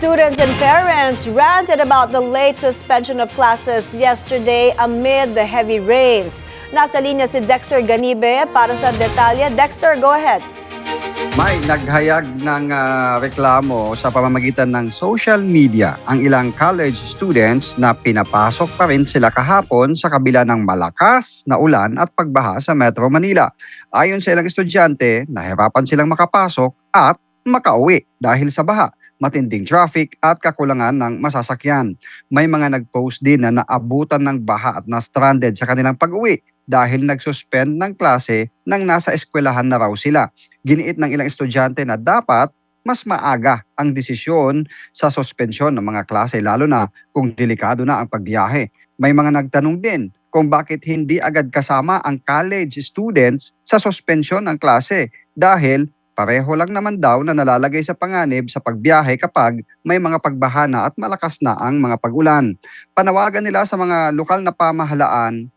Students and parents ranted about the late suspension of classes yesterday amid the heavy rains. Nasa linya si Dexter Ganibe para sa detalye. Dexter, go ahead. May naghayag ng reklamo sa pamamagitan ng social media ang ilang college students na pinapasok pa rin sila kahapon sa kabila ng malakas na ulan at pagbaha sa Metro Manila. Ayon sa ilang estudyante, nahirapan silang makapasok at makauwi dahil sa baha, matinding traffic at kakulangan ng masasakyan. May mga nag-post din na naabutan ng baha at na-stranded sa kanilang pag-uwi dahil nagsuspend ng klase nang nasa eskwelahan na raw sila. Giniit ng ilang estudyante na dapat mas maaga ang desisyon sa suspensyon ng mga klase lalo na kung delikado na ang pagbiyahe. May mga nagtanong din kung bakit hindi agad kasama ang college students sa suspensyon ng klase dahil pareho lang naman daw na nalalagay sa panganib sa pagbiyahe kapag may mga pagbahana at malakas na ang mga pag-ulan. Panawagan nila sa mga lokal na pamahalaan,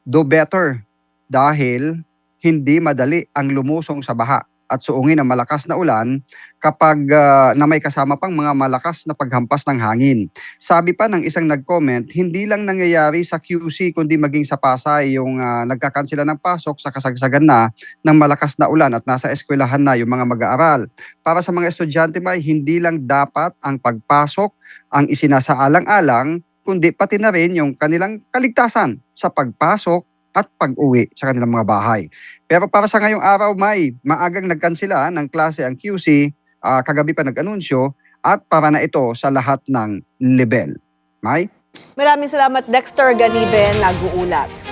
do better dahil hindi madali ang lumusong sa baha at suungin ng malakas na ulan kapag na may kasama pang mga malakas na paghampas ng hangin. Sabi pa ng isang nag-comment, hindi lang nangyayari sa QC kundi maging sa Pasay yung nagkakansela ng pasok sa kasagsagan na ng malakas na ulan at nasa eskwelahan na yung mga mag-aaral. Para sa mga estudyante may hindi lang dapat ang pagpasok ang isinasaalang-alang kundi pati na rin yung kanilang kaligtasan sa pagpasok at pag-uwi sa kanilang mga bahay. Pero para sa ngayong araw, may maagang nagkansela ng klase ang QC, kagabi pa nag-anunsyo, at para na ito sa lahat ng level. May? Maraming salamat, Dexter Ganibe, nag-uulat.